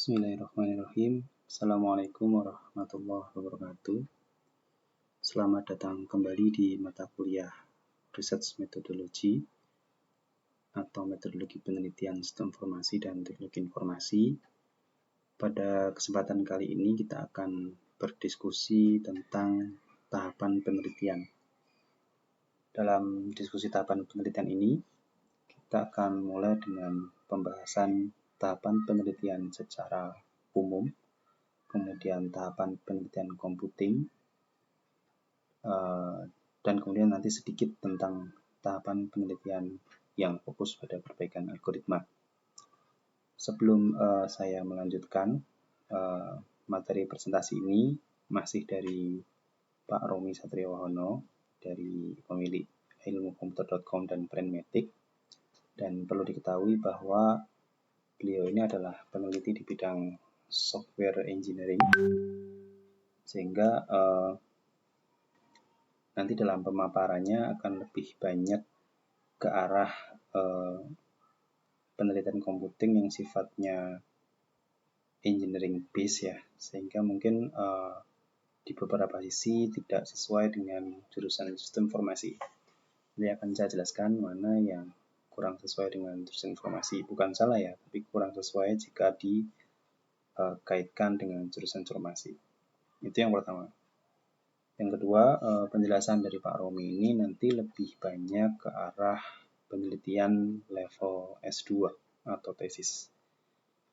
Bismillahirrahmanirrahim. Assalamualaikum warahmatullahi wabarakatuh. Selamat datang kembali di mata kuliah Research Methodology atau Metodologi Penelitian Sistem Informasi dan Teknologi Informasi. Pada kesempatan kali ini kita akan berdiskusi tentang tahapan penelitian. Dalam diskusi tahapan penelitian ini, kita akan mulai dengan pembahasan tahapan penelitian secara umum, kemudian tahapan penelitian computing, dan kemudian nanti sedikit tentang tahapan penelitian yang fokus pada perbaikan algoritma. Sebelum saya melanjutkan materi presentasi ini, masih dari Pak Romi Satriawahono dari pemilik ilmukomputer.com dan Brandmatic. Dan perlu diketahui bahwa beliau ini adalah peneliti di bidang software engineering, sehingga nanti dalam pemaparannya akan lebih banyak ke arah penelitian komputing yang sifatnya engineering base ya, sehingga mungkin di beberapa sisi tidak sesuai dengan jurusan sistem informasi. Ini akan saya jelaskan mana yang kurang sesuai dengan jurusan informasi. Bukan salah ya, tapi kurang sesuai jika dikaitkan dengan jurusan informasi. Itu yang pertama. Yang kedua, penjelasan dari Pak Romi ini nanti lebih banyak ke arah penelitian level S2 atau tesis.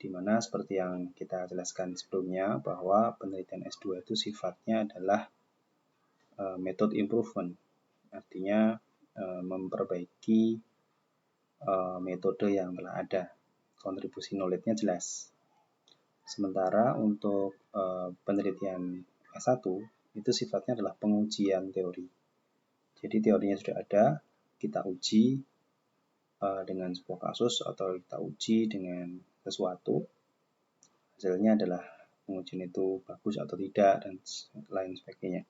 Di mana seperti yang kita jelaskan sebelumnya bahwa penelitian S2 itu sifatnya adalah method improvement. Artinya memperbaiki metode yang telah ada. Kontribusi knowledge-nya jelas. Sementara untuk penelitian S1 itu sifatnya adalah pengujian teori. Jadi teorinya sudah ada, kita uji dengan sebuah kasus atau kita uji dengan sesuatu. Hasilnya adalah pengujian itu bagus atau tidak dan lain sebagainya.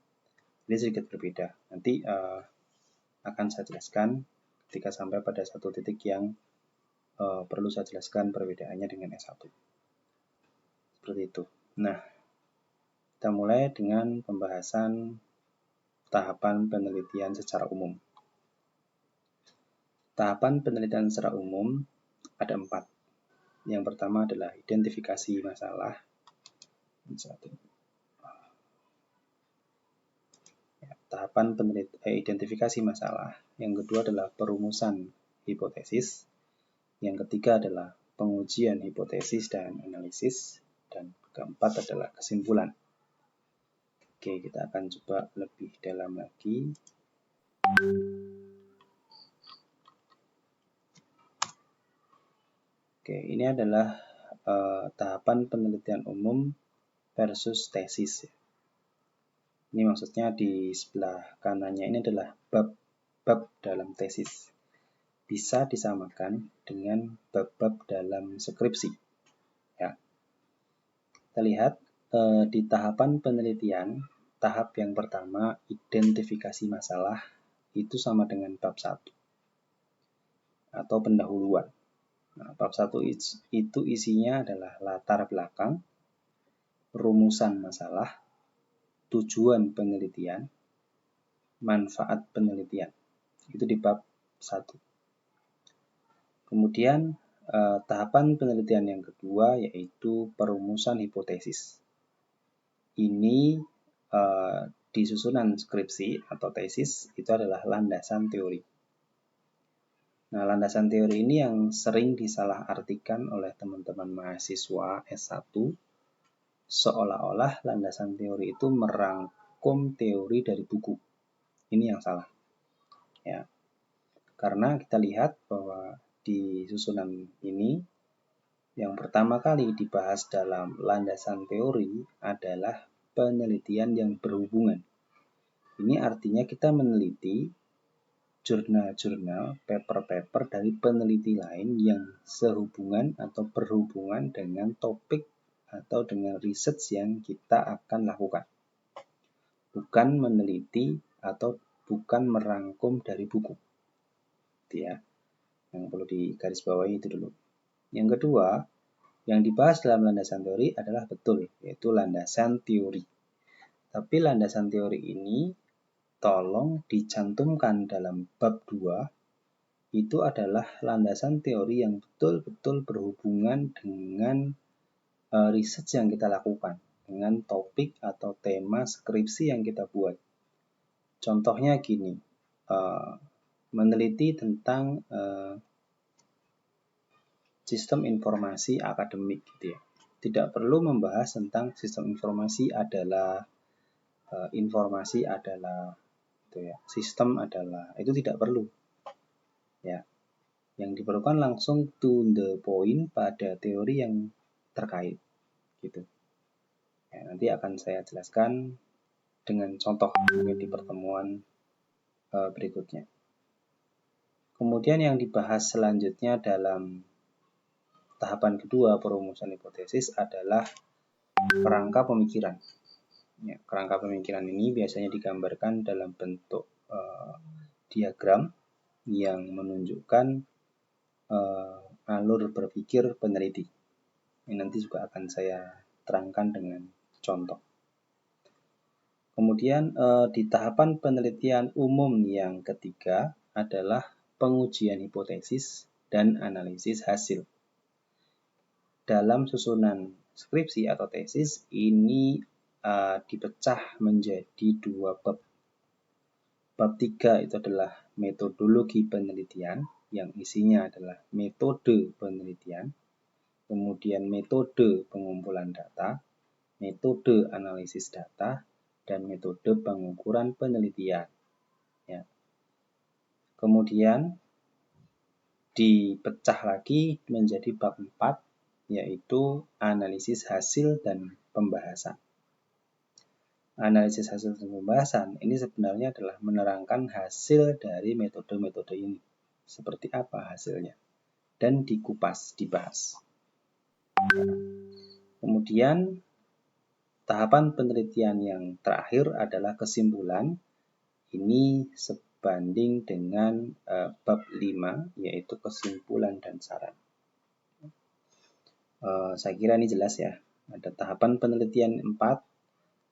Jadi sedikit berbeda. Nanti akan saya jelaskan ketika sampai pada satu titik yang perlu saya jelaskan perbedaannya dengan S1. Seperti itu. Nah, kita mulai dengan pembahasan tahapan penelitian secara umum. Tahapan penelitian secara umum ada 4. Yang pertama adalah identifikasi masalah. Tahapan identifikasi masalah. Yang kedua adalah perumusan hipotesis. Yang ketiga adalah pengujian hipotesis dan analisis. Dan keempat adalah kesimpulan. Oke, kita akan coba lebih dalam lagi. Oke, ini adalah tahapan penelitian umum versus tesis. Ini maksudnya di sebelah kanannya ini adalah bab-bab dalam tesis. Bisa disamakan dengan bab-bab dalam skripsi. Ya. Kita lihat di tahapan penelitian, tahap yang pertama identifikasi masalah itu sama dengan bab 1 atau pendahuluan. Nah, bab 1 itu isinya adalah latar belakang, rumusan masalah, tujuan penelitian, manfaat penelitian. Itu di bab 1. Kemudian tahapan penelitian yang kedua yaitu perumusan hipotesis. Ini di susunan skripsi atau tesis itu adalah landasan teori. Nah, landasan teori ini yang sering disalahartikan oleh teman-teman mahasiswa S1 seolah-olah landasan teori itu merangkum teori dari buku. Ini yang salah. Ya. Karena kita lihat bahwa di susunan ini yang pertama kali dibahas dalam landasan teori adalah penelitian yang berhubungan. Ini artinya kita meneliti jurnal-jurnal, paper-paper dari peneliti lain yang sehubungan atau berhubungan dengan topik atau dengan research yang kita akan lakukan. Bukan meneliti atau bukan merangkum dari buku. Ya, yang perlu digarisbawahi itu dulu. Yang kedua, Yang dibahas dalam landasan teori adalah betul, yaitu landasan teori. Tapi landasan teori ini tolong dicantumkan dalam bab 2, itu adalah landasan teori yang betul-betul berhubungan dengan riset yang kita lakukan, dengan topik atau tema skripsi yang kita buat. Contohnya gini, meneliti tentang sistem informasi akademik gitu ya. Tidak perlu membahas tentang sistem informasi adalah informasi adalah gitu ya. Sistem adalah, itu tidak perlu. Ya. Yang diperlukan langsung to the point pada teori yang terkait gitu. Ya, nanti akan saya jelaskan dengan contoh di pertemuan berikutnya. Kemudian yang dibahas selanjutnya dalam tahapan kedua perumusan hipotesis adalah kerangka pemikiran. Ya, kerangka pemikiran ini biasanya digambarkan dalam bentuk diagram yang menunjukkan alur berpikir peneliti. Ini nanti juga akan saya terangkan dengan contoh. Kemudian di tahapan penelitian umum yang ketiga adalah pengujian hipotesis dan analisis hasil. Dalam susunan skripsi atau tesis ini dipecah menjadi 2 bab. Bab 3 itu adalah metodologi penelitian yang isinya adalah metode penelitian, kemudian metode pengumpulan data, metode analisis data, dan metode pengukuran penelitian. Ya. Kemudian dipecah lagi menjadi bab 4, yaitu analisis hasil dan pembahasan. Analisis hasil dan pembahasan ini sebenarnya adalah menerangkan hasil dari metode-metode ini. Seperti apa hasilnya? Dan dikupas, dibahas. Kemudian tahapan penelitian yang terakhir adalah kesimpulan. Ini sebanding dengan bab 5, yaitu kesimpulan dan saran. Saya kira ini jelas ya. Ada tahapan penelitian 4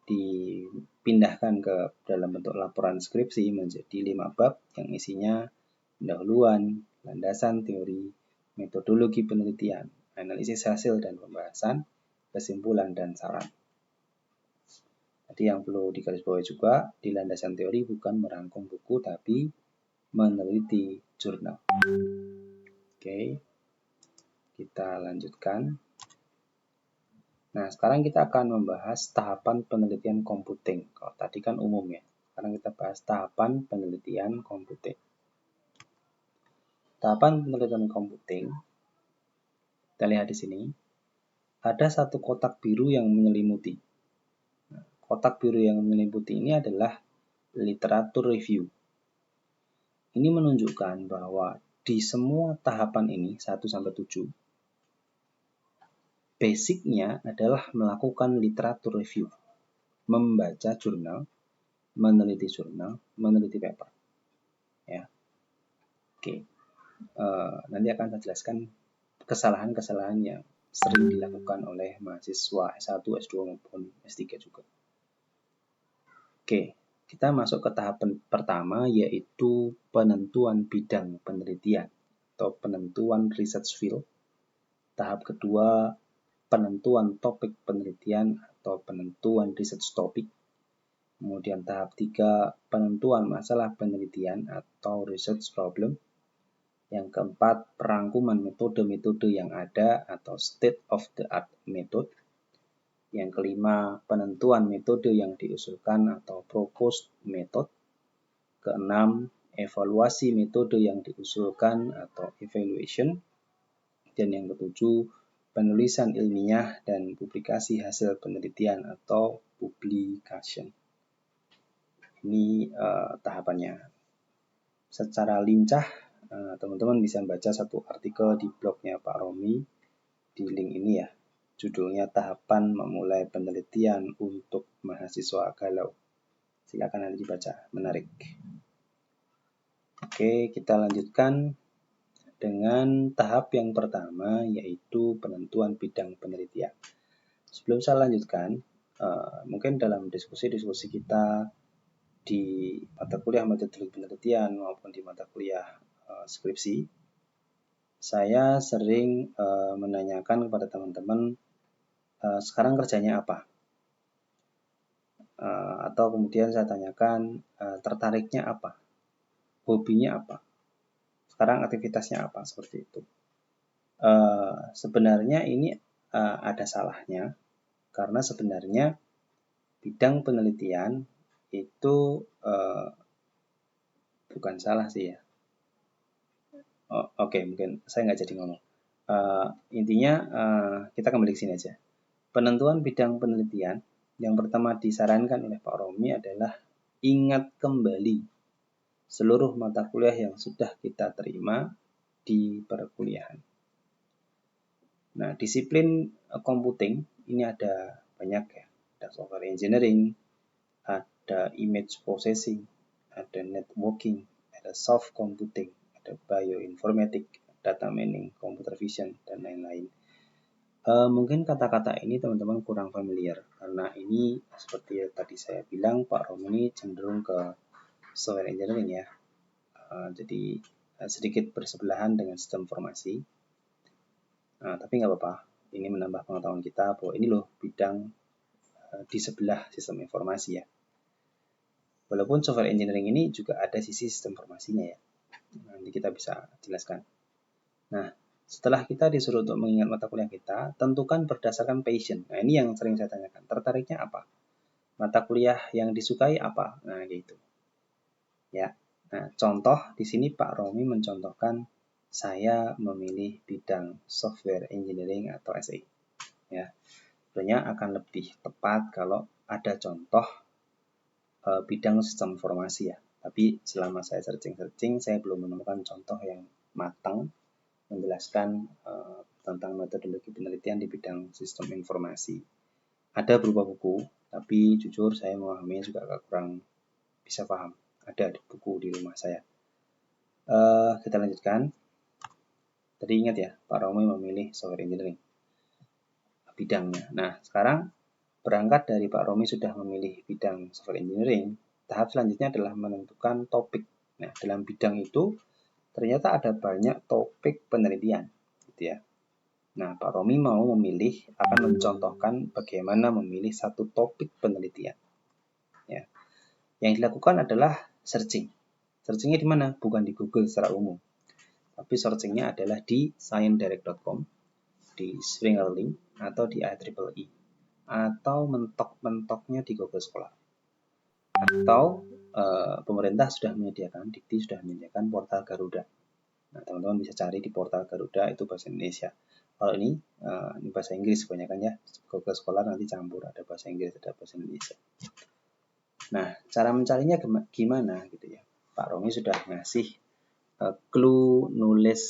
dipindahkan ke dalam bentuk laporan skripsi menjadi 5 bab yang isinya pendahuluan, landasan teori, metodologi penelitian, analisis hasil dan pembahasan, kesimpulan dan saran. Jadi yang perlu digarisbawahi juga, di landasan teori bukan merangkum buku tapi meneliti jurnal. Oke, kita lanjutkan. Nah, sekarang kita akan membahas tahapan penelitian komputing. Kalau tadi kan umum ya. Sekarang kita bahas tahapan penelitian komputing. Tahapan penelitian komputing, kita lihat di sini, ada satu kotak biru yang menyelimuti. Nah, kotak biru yang menyelimuti ini adalah literatur review. Ini menunjukkan bahwa di semua tahapan ini, 1-7, basicnya adalah melakukan literatur review, membaca jurnal, meneliti paper. Ya, oke. Nanti akan saya jelaskan kesalahan-kesalahan yang sering dilakukan oleh mahasiswa S1, S2 maupun S3 juga. Oke, kita masuk ke tahap pertama, yaitu penentuan bidang penelitian atau penentuan research field. Tahap kedua, penentuan topik penelitian atau penentuan research topic. Kemudian tahap 3, penentuan masalah penelitian atau research problem. Yang keempat, perangkuman metode-metode yang ada atau state of the art method. Yang kelima, penentuan metode yang diusulkan atau proposed method. Keenam, evaluasi metode yang diusulkan atau evaluation. Dan yang ketujuh, penulisan ilmiah dan publikasi hasil penelitian atau publication. Ini tahapannya. Secara lincah, teman-teman bisa baca satu artikel di blognya Pak Romi di link ini ya. Judulnya Tahapan Memulai Penelitian untuk Mahasiswa Galau. Silakan nanti dibaca, menarik. Oke, kita lanjutkan. dengan tahap yang pertama, yaitu penentuan bidang penelitian. Sebelum saya lanjutkan, mungkin dalam diskusi-diskusi kita di mata kuliah metodologi penelitian maupun di mata kuliah skripsi, saya sering menanyakan kepada teman-teman, sekarang kerjanya apa? Atau kemudian saya tanyakan, tertariknya apa? Hobinya apa? Sekarang aktivitasnya apa? Seperti itu. Sebenarnya ini ada salahnya, karena sebenarnya bidang penelitian itu bukan salah sih ya. Oke, mungkin saya nggak jadi ngomong. Intinya kita kembali ke sini aja. Penentuan bidang penelitian yang pertama disarankan oleh Pak Romi adalah ingat kembali seluruh mata kuliah yang sudah kita terima di perkuliahan. Nah, disiplin computing ini ada banyak ya. Ada software engineering, ada image processing, ada networking, ada soft computing, ada bioinformatic, data mining, computer vision, dan lain-lain. Mungkin kata-kata ini teman-teman kurang familiar, karena ini seperti yang tadi saya bilang, Pak Romi ini cenderung ke software engineering ya. Jadi sedikit bersebelahan dengan sistem informasi. Tapi nggak apa-apa, ini menambah pengetahuan kita bahwa ini loh bidang di sebelah sistem informasi ya. Walaupun software engineering ini juga ada sisi sistem informasinya ya. Nanti kita bisa jelaskan. Nah, setelah kita disuruh untuk mengingat mata kuliah kita, tentukan berdasarkan passion. Nah, ini yang sering saya tanyakan. Tertariknya apa? Mata kuliah yang disukai apa? Nah, gitu. Ya. Nah, contoh di sini Pak Romi mencontohkan saya memilih bidang software engineering atau SE. Ya. Sebenarnya akan lebih tepat kalau ada contoh bidang sistem informasi ya. Tapi selama saya searching, saya belum menemukan contoh yang matang menjelaskan tentang metodologi penelitian di bidang sistem informasi. Ada berupa buku, tapi jujur saya memahaminya juga agak kurang bisa paham. Ada buku di rumah saya. Kita lanjutkan. Tadi ingat ya, Pak Romi memilih software engineering bidangnya. Nah, sekarang berangkat dari Pak Romi sudah memilih bidang software engineering, tahap selanjutnya adalah menentukan topik. Nah, dalam bidang itu ternyata ada banyak topik penelitian, gitu ya. Nah, Pak Romi mau memilih, akan mencontohkan bagaimana memilih satu topik penelitian. Ya. Yang dilakukan adalah searching. Searchingnya di mana? Bukan di Google secara umum. Tapi searchingnya adalah di sciencedirect.com, di Springer Link, atau di IEEE. Atau mentok-mentoknya di Google Scholar. Atau pemerintah sudah menyediakan, Dikti sudah menyediakan portal Garuda. Nah, teman-teman bisa cari di portal Garuda, itu bahasa Indonesia. Kalau ini bahasa Inggris kebanyakan ya. Google Scholar nanti campur, ada bahasa Inggris, ada bahasa Indonesia. Nah, cara mencarinya gimana gitu ya. Pak Romi sudah ngasih clue nulis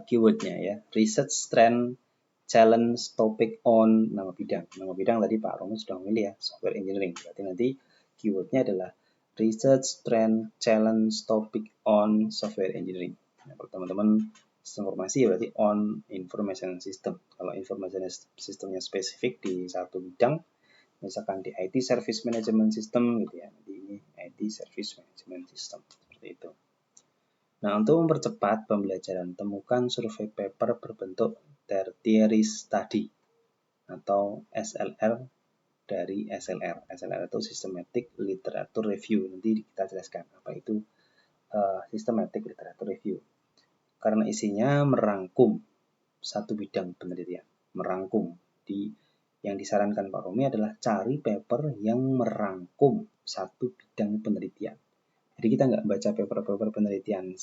keywordnya ya. Research trend challenge topic on nama bidang. Nama bidang tadi Pak Romi sudah memilih ya, software engineering. Berarti nanti keywordnya adalah research trend challenge topic on software engineering. Nah, kalau teman-teman sistem informasi ya berarti on information system. Kalau information systemnya spesifik di satu bidang, misalkan di IT service management system gitu ya. Nanti ini IT service management system seperti itu. Nah, untuk mempercepat pembelajaran, temukan survei paper berbentuk tertiary study atau SLR dari SLR. SLR itu Systematic Literature Review. Nanti kita jelaskan apa itu Systematic Literature Review. Karena isinya merangkum satu bidang penelitian. Merangkum. Yang disarankan Pak Romi adalah cari paper yang merangkum satu bidang penelitian. Jadi kita nggak baca paper-paper penelitian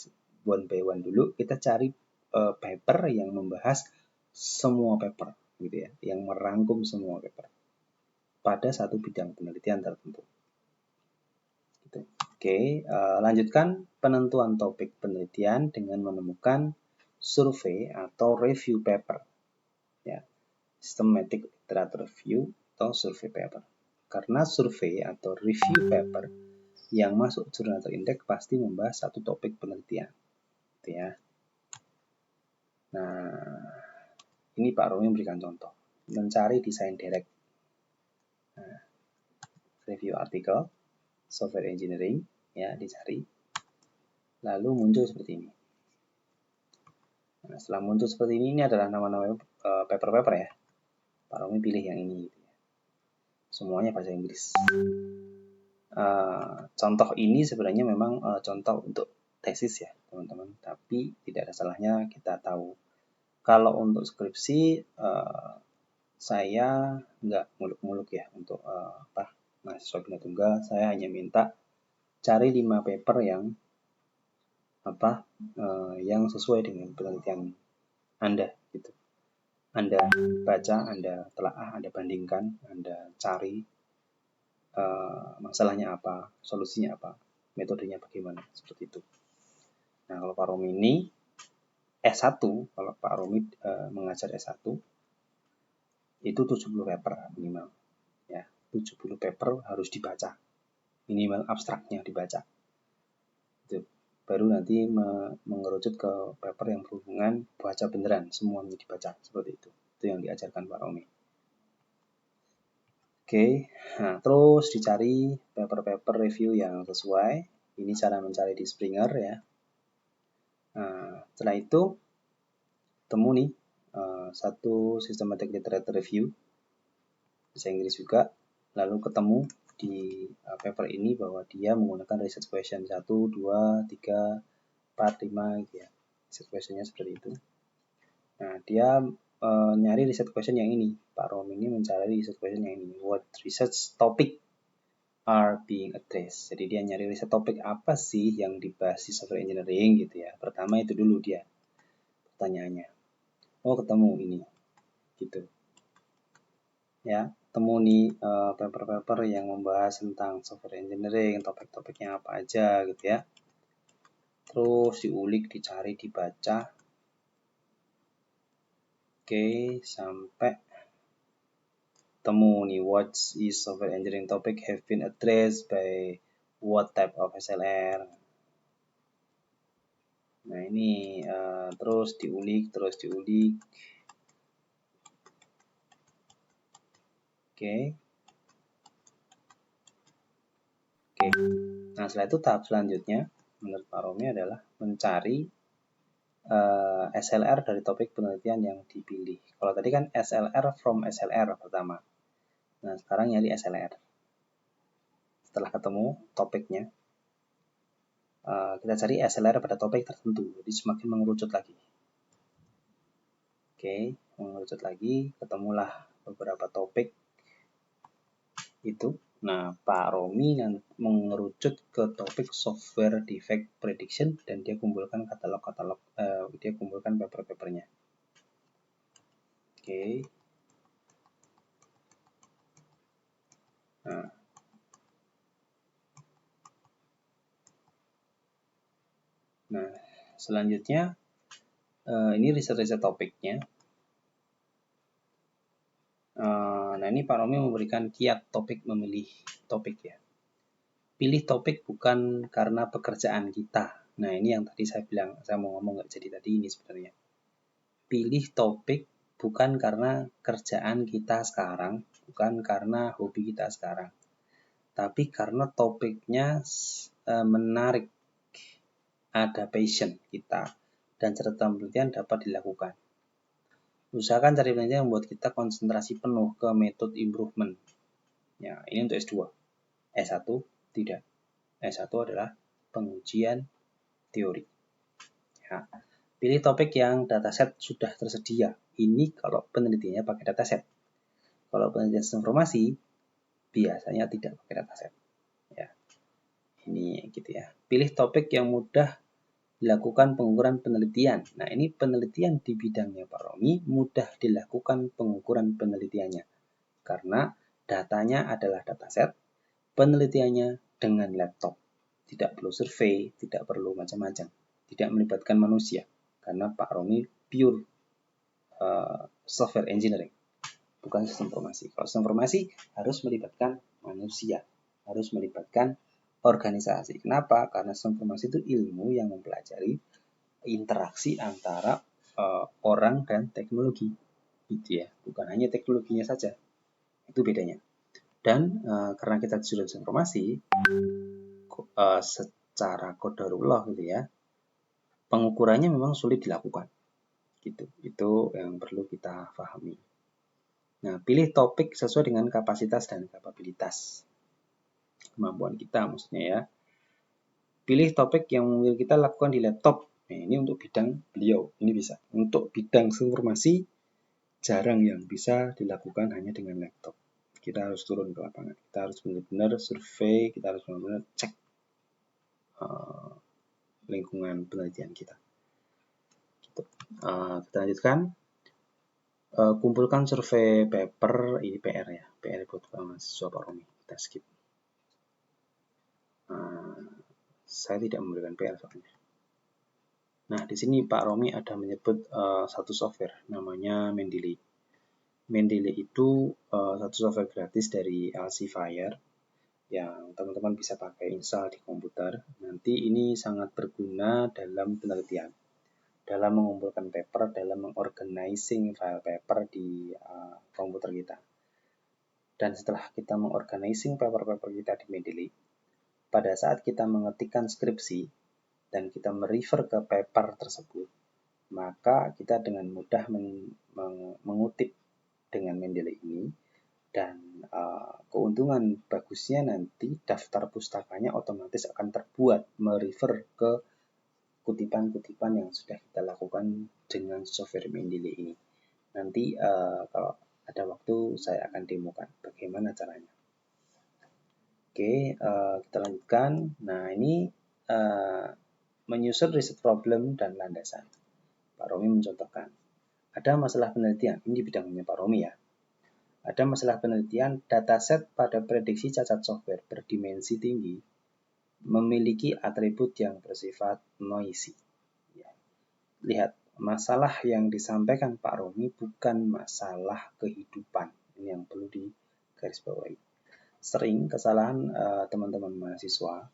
one by one dulu, kita cari paper yang membahas semua paper, gitu ya, yang merangkum semua paper pada satu bidang penelitian tertentu. Gitu. Oke, lanjutkan penentuan topik penelitian dengan menemukan survei atau review paper, ya, systematic literature review atau survei paper. Karena survei atau review paper yang masuk jurnal terindeks pasti membahas satu topik penelitian. Gitu ya. Nah, ini Pak Romi memberikan contoh. Mencari desain direct. Nah, review artikel, software engineering, ya dicari. Lalu muncul seperti ini. Nah, setelah muncul seperti ini adalah nama-nama paper-paper ya. Pak Romi pilih yang ini. Semuanya bahasa Inggris. Contoh ini sebenarnya memang contoh untuk tesis ya teman-teman. Tapi tidak ada salahnya kita tahu. Kalau untuk skripsi, saya nggak muluk-muluk ya untuk mahasiswa bina tunggal. Saya hanya minta cari 5 paper yang sesuai dengan penelitian Anda gitu. Anda baca, Anda telaah, Anda bandingkan, Anda cari masalahnya apa, solusinya apa, metodenya bagaimana, seperti itu. Nah, kalau Pak Romi ini S1, kalau Pak Romi mengajar S1 itu 70 paper minimal. Ya, 70 paper harus dibaca. Minimal abstraknya dibaca. Itu. Baru nanti mengerucut ke paper yang berhubungan baca beneran, semuanya dibaca seperti itu. Itu yang diajarkan Pak Romi. Oke, nah terus dicari paper-paper review yang sesuai. Ini cara mencari di Springer ya. Nah, setelah itu temu nih satu systematic literature review bahasa Inggris juga. Lalu ketemu di paper ini bahwa dia menggunakan research question 1, 2, 3, 4, 5 gitu ya. Research questionnya seperti itu. Nah, dia nyari research question yang ini. Pak Romi ini mencari research question yang ini. What research topic are being addressed. Jadi dia nyari riset topik apa sih yang dibahas di software engineering gitu ya. Pertama itu dulu dia pertanyaannya. Oh, ketemu ini. Gitu. Ya, temu nih paper-paper yang membahas tentang software engineering, topik-topiknya apa aja gitu ya. Terus diulik, dicari, dibaca. Oke, sampai temu nih what is software engineering topic have been addressed by what type of SLR. Nah, ini terus diulik. Oke. Nah, setelah itu tahap selanjutnya menurut Pak Romi adalah mencari SLR dari topik penelitian yang dipilih. Kalau tadi kan SLR from SLR pertama. Nah, sekarang nyari SLR. Setelah ketemu topiknya, kita cari SLR pada topik tertentu. Jadi semakin mengerucut lagi. Oke, mengerucut lagi, ketemulah beberapa topik itu. Nah, Pak Romi mengerucut ke topik software defect prediction dan dia kumpulkan dia kumpulkan paper-papernya. Oke. Nah, selanjutnya ini riset-riset topiknya. Nah, ini Pak Romi memberikan kiat topik memilih topik ya. Pilih topik bukan karena pekerjaan kita. Nah, ini yang tadi saya bilang, saya mau ngomong nggak jadi tadi ini sebenarnya. Pilih topik bukan karena kerjaan kita sekarang, bukan karena hobi kita sekarang, tapi karena topiknya menarik, ada passion kita, dan cerita penelitian dapat dilakukan. Usahakan cari penelitian yang membuat kita konsentrasi penuh ke metode improvement. Ya, ini untuk S2. S1 tidak. S1 adalah pengujian teori. Ya. Pilih topik yang dataset sudah tersedia. Ini kalau penelitiannya pakai dataset. Kalau penelitian sistem informasi, biasanya tidak pakai dataset. Ya. Ini gitu ya. Pilih topik yang mudah dilakukan pengukuran penelitian. Nah, ini penelitian di bidangnya Pak Romi mudah dilakukan pengukuran penelitiannya. Karena datanya adalah dataset, penelitiannya dengan laptop. Tidak perlu survei, tidak perlu macam-macam. Tidak melibatkan manusia. Karena Pak Romi pure software engineering, bukan sistem informasi. Kalau sistem informasi harus melibatkan manusia, harus melibatkan organisasi. Kenapa? Karena sistem informasi itu ilmu yang mempelajari interaksi antara orang dan teknologi, gitu ya. Bukan hanya teknologinya saja, itu bedanya. Dan karena kita jurusan informasi, secara qadarullah gitu ya, pengukurannya memang sulit dilakukan. Gitu. Itu yang perlu kita pahami. Nah, pilih topik sesuai dengan kapasitas dan kapabilitas kemampuan kita maksudnya ya. Pilih topik yang mungkin kita lakukan di laptop. Nah, ini untuk bidang beliau, ini bisa. Untuk bidang informasi, jarang yang bisa dilakukan hanya dengan laptop. Kita harus turun ke lapangan. Kita harus benar-benar survei, kita harus benar-benar cek lingkungan penelitian kita. Gitu. Kita lanjutkan. Kumpulkan survei paper, ini PR ya, PR buat mahasiswa Pak Romi. Kita skip. Saya tidak memberikan PR soalnya. Nah, di sini Pak Romi ada menyebut satu software namanya Mendeley. Mendeley itu satu software gratis dari Elsevier yang teman-teman bisa pakai install di komputer. Nanti ini sangat berguna dalam penelitian, dalam mengumpulkan paper, dalam mengorganizing file paper di komputer kita. Dan setelah kita mengorganizing paper-paper kita di Mendeley, pada saat kita mengetikkan skripsi dan kita merefer ke paper tersebut, maka kita dengan mudah mengutip dengan Mendeley ini, dan keuntungan bagusnya nanti daftar pustakanya otomatis akan terbuat merefer ke kutipan-kutipan yang sudah kita lakukan dengan software Mendeley ini. Nanti kalau ada waktu saya akan demokan bagaimana caranya. Oke, kita lanjutkan. Nah, ini menyusun riset problem dan landasan. Pak Romi mencontohkan. Ada masalah penelitian, ini di bidangnya Pak Romi ya. Ada masalah penelitian, dataset pada prediksi cacat software berdimensi tinggi memiliki atribut yang bersifat noisy. Ya. Lihat, masalah yang disampaikan Pak Romi bukan masalah kehidupan. Ini yang perlu digarisbawahi. Sering kesalahan teman-teman mahasiswa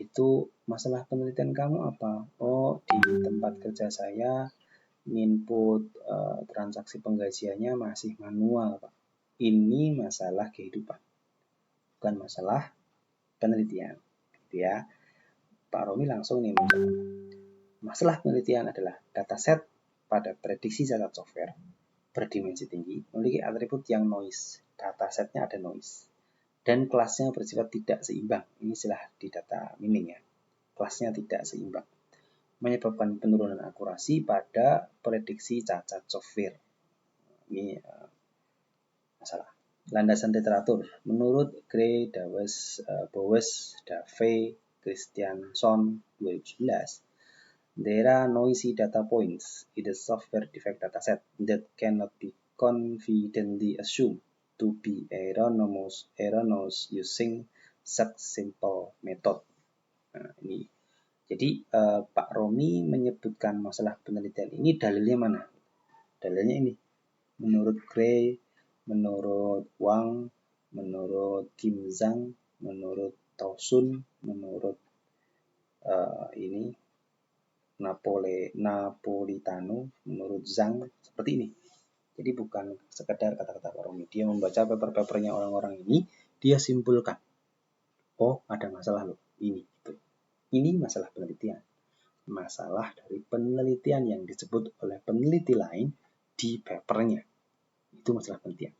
itu masalah penelitian kamu apa? Oh, di tempat kerja saya input transaksi penggajiannya masih manual, Pak. Ini masalah kehidupan, bukan masalah penelitian, gitu ya. Pak Romi langsung nih menjawab. Masalah penelitian adalah dataset pada prediksi cacat software berdimensi tinggi memiliki atribut yang noise. Datasetnya ada noise. Dan kelasnya bersifat tidak seimbang. Ini istilah di data mining ya. Kelasnya tidak seimbang. Menyebabkan penurunan akurasi pada prediksi cacat software. Ini masalah. Landasan literatur. Menurut Gray, Bowes, Dave, Christianson 2011, there are noisy data points in the software defect dataset that cannot be confidently assumed to be erroneous using such simple method. Nah, ini. Jadi Pak Romi menyebutkan masalah penelitian ini dalilnya mana? Dalilnya ini. Menurut Gray, menurut Wang, menurut Kim Zhang, menurut Tausun, menurut ini Napolitano, menurut Zhang, seperti ini. Jadi bukan sekedar kata-kata Pak Romi. Dia membaca paper-papernya orang-orang ini, dia simpulkan. Oh, ada masalah loh. Ini. Gitu. Ini masalah penelitian. Masalah dari penelitian yang disebut oleh peneliti lain di papernya. Itu masalah penelitian.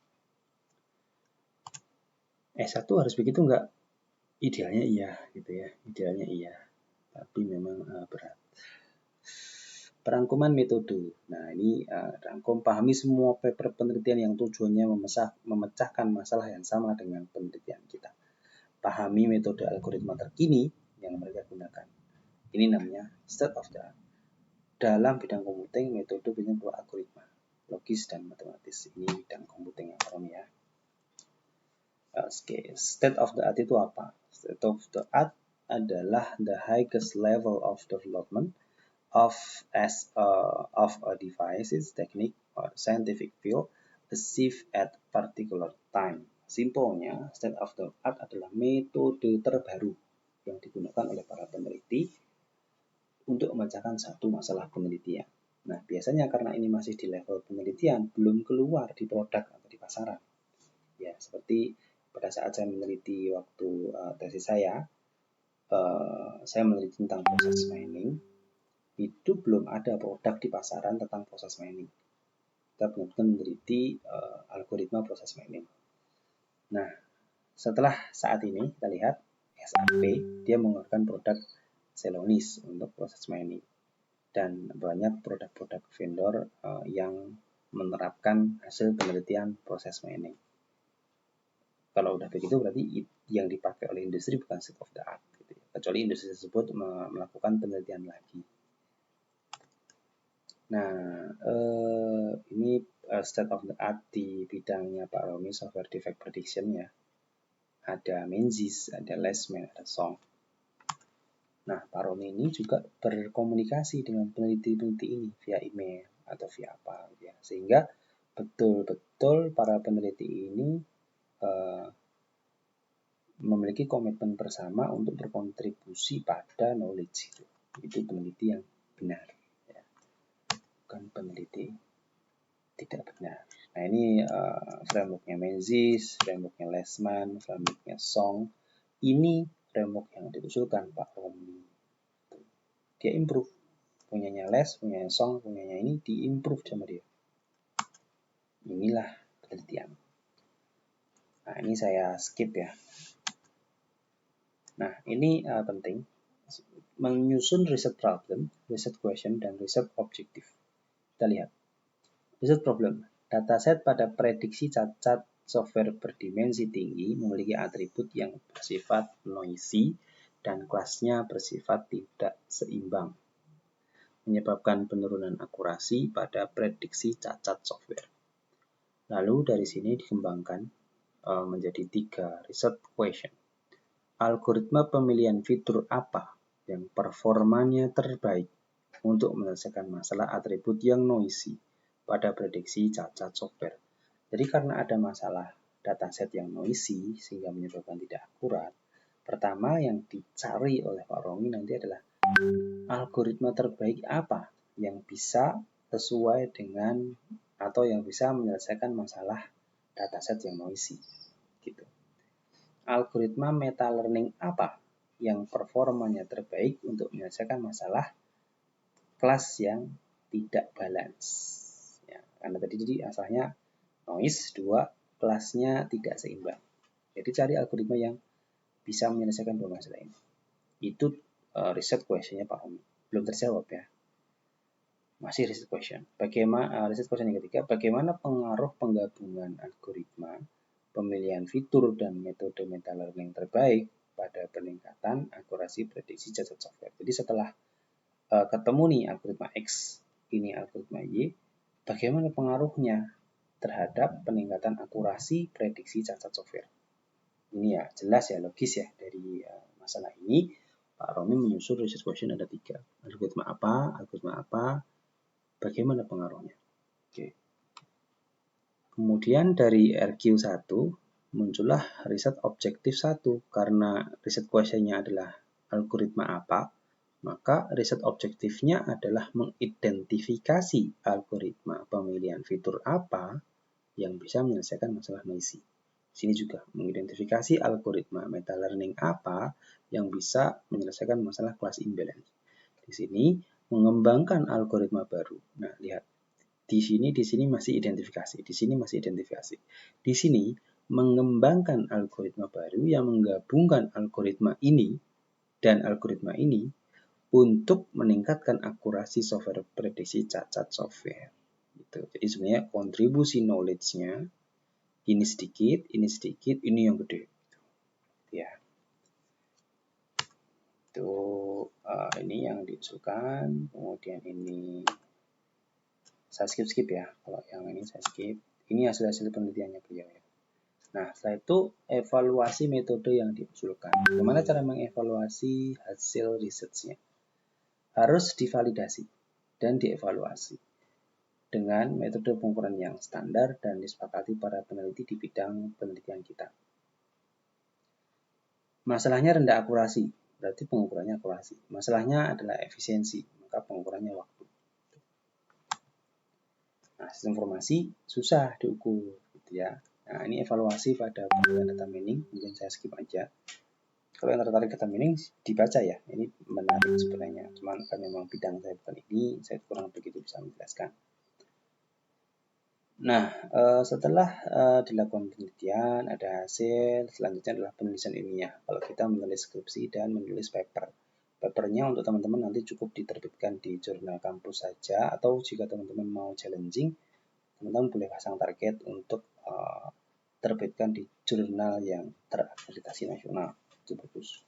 S1 harus begitu enggak? Idealnya iya, gitu ya. Idealnya iya. Tapi memang berat. Perangkuman metode. Nah, ini rangkum pahami semua paper penelitian yang tujuannya memecahkan masalah yang sama dengan penelitian kita. Pahami metode algoritma terkini yang mereka gunakan. Ini namanya state of the art. Dalam bidang komputing, metode biasanya berupa algoritma, logis dan matematis. Ini bidang komputing yang keren ya. Oke, state of the art itu apa? State of the art adalah the highest level of development of a device, technique, or scientific field achieved at particular time. Simpelnya, state of the art adalah metode terbaru yang digunakan oleh para peneliti untuk memecahkan satu masalah penelitian. Nah, biasanya karena ini masih di level penelitian, belum keluar di produk atau di pasaran. Ya, seperti pada saat saya meneliti waktu tesis saya meneliti tentang proses mining, itu belum ada produk di pasaran tentang proses mining. Kita benar-benar meneliti algoritma proses mining. Nah, setelah saat ini kita lihat SAP, dia mengeluarkan produk Celonis untuk proses mining. Dan banyak produk-produk vendor yang menerapkan hasil penelitian proses mining. Kalau udah begitu berarti yang dipakai oleh industri bukan state of the art, gitu ya. Kecuali industri tersebut melakukan penelitian lagi. Nah, ini state of the art di bidangnya Pak Romi, software defect prediction ya. Ada Menzies, ada Lessman, ada Song. Nah, Pak Romi ini juga berkomunikasi dengan peneliti-peneliti ini via email atau via apa ya. Sehingga betul-betul para peneliti ini memiliki komitmen bersama untuk berkontribusi pada knowledge itu peneliti yang benar ya. Bukan peneliti tidak benar. Nah, ini frameworknya Menzies, frameworknya Lessman, frameworknya Song. Ini framework yang diusulkan Pak Romi. Dia improve. Punyanya Les, punyanya Song, punyanya ini diimprove sama dia. Inilah penelitian. Nah, ini saya skip ya. Nah, ini penting. Menyusun riset problem, riset question, dan riset objektif. Kita lihat. Riset problem. Dataset pada prediksi cacat software berdimensi tinggi memiliki atribut yang bersifat noisy dan kelasnya bersifat tidak seimbang, menyebabkan penurunan akurasi pada prediksi cacat software. Lalu dari sini dikembangkan menjadi 3 riset question. Algoritma pemilihan fitur apa yang performanya terbaik untuk menyelesaikan masalah atribut yang noisy pada prediksi cacat software. Jadi karena ada masalah dataset yang noisy sehingga menyebabkan tidak akurat, pertama yang dicari oleh Pak Romi nanti adalah algoritma terbaik apa yang bisa sesuai dengan atau yang bisa menyelesaikan masalah dataset yang noisy. Gitu. Algoritma meta learning apa yang performanya terbaik untuk menyelesaikan masalah kelas yang tidak balance. Ya, karena tadi asalnya noise, 2, kelasnya tidak seimbang. Jadi cari algoritma yang bisa menyelesaikan dua masalah ini. Itu riset questionnya Pak Romi. Belum terjawab ya. Masih riset question. Bagaimana riset question yang ketiga, bagaimana pengaruh penggabungan algoritma, pemilihan fitur dan metode meta learning terbaik pada peningkatan akurasi prediksi cacat software. Jadi setelah ketemu nih algoritma X, ini algoritma Y, bagaimana pengaruhnya terhadap peningkatan akurasi prediksi cacat software. Ini ya jelas ya, logis ya dari masalah ini. Pak Romi menyusun research question ada 3. Algoritma apa, bagaimana pengaruhnya. Oke. Kemudian dari RQ1 muncullah riset objektif 1. Karena riset questionnya adalah algoritma apa, maka riset objektifnya adalah mengidentifikasi algoritma pemilihan fitur apa yang bisa menyelesaikan masalah noisy. Di sini juga mengidentifikasi algoritma meta learning apa yang bisa menyelesaikan masalah class imbalance. Di sini mengembangkan algoritma baru. Nah, lihat. Di sini masih identifikasi, di sini masih identifikasi. Di sini mengembangkan algoritma baru yang menggabungkan algoritma ini dan algoritma ini untuk meningkatkan akurasi software prediksi cacat software. Gitu. Jadi sebenarnya kontribusi knowledge-nya ini sedikit, ini yang gede. Ya. Itu ini yang diusulkan, kemudian ini saya skip ya. Kalau yang ini saya skip. Ini hasil-hasil penelitiannya beliau ya. Nah, setelah itu evaluasi metode yang diusulkan. Bagaimana cara mengevaluasi hasil risetnya? Harus divalidasi dan dievaluasi dengan metode pengukuran yang standar dan disepakati para peneliti di bidang penelitian kita. Masalahnya rendah akurasi, berarti pengukurannya akurasi. Masalahnya adalah efisiensi, maka pengukurannya waktu. Nah, sistem informasi susah diukur gitu ya. Nah, ini evaluasi pada penggunaan data mining, mungkin saya skip aja. Kalau yang tertarik data mining dibaca ya, ini menarik sebenarnya. Cuman kan memang bidang saya bukan ini, saya kurang begitu bisa menjelaskan. Nah, setelah dilakukan penelitian, ada hasil, selanjutnya adalah penulisan ilmiah. Kalau kita menulis skripsi dan menulis paper. Papernya untuk teman-teman nanti cukup diterbitkan di jurnal kampus saja, atau jika teman-teman mau challenging, teman-teman boleh pasang target untuk terbitkan di jurnal yang terakreditasi nasional. Itu bagus.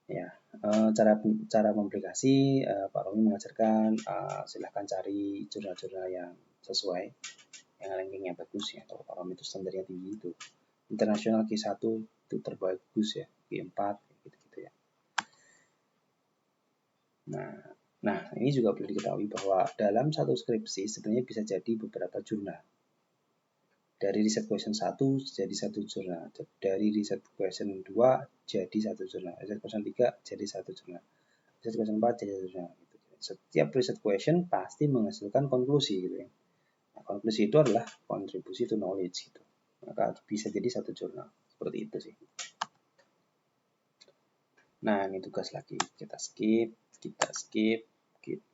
Ya, cara publikasi Pak Romi mengajarkan silahkan cari jurnal-jurnal yang sesuai, yang rankingnya bagus ya. Kalau Pak Romi itu standarnya tinggi itu internasional Q1 itu terbagus ya, Q4 gitu-gitu ya. Nah, ini juga perlu diketahui bahwa dalam satu skripsi sebenarnya bisa jadi beberapa jurnal. Dari riset question 1 jadi satu jurnal, dari riset question 2 jadi satu jurnal, riset question 3 jadi satu jurnal, riset question 4 jadi satu jurnal. Gitu. Setiap riset question pasti menghasilkan konklusi gitu ya. Nah, konklusi itu adalah kontribusi to knowledge gitu. Maka bisa jadi satu jurnal. Seperti itu sih. Nah, ini tugas lagi. Kita skip.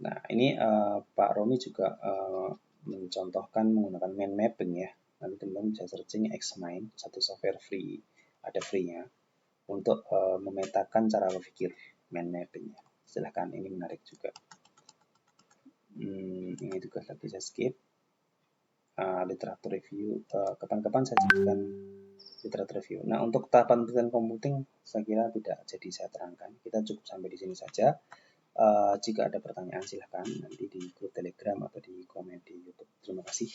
Nah, ini Pak Romi juga mencontohkan menggunakan mind mapping ya. Nanti teman-teman bisa searching Xmind, satu software free, ada free-nya, untuk memetakan cara berpikir mind mapping-nya. Silahkan, ini menarik juga. Ini tugas lagi saya skip. Literatur review, kapan-kapan saya jelaskan literatur review. Nah, untuk tahapan penelitian computing saya kira tidak jadi saya terangkan. Kita cukup sampai di sini saja. Jika ada pertanyaan silahkan nanti di grup Telegram atau di komen di YouTube. Terima kasih.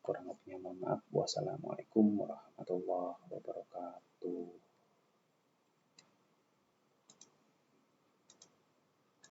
Kurang lebihnya mohon maaf. Wassalamualaikum warahmatullahi wabarakatuh.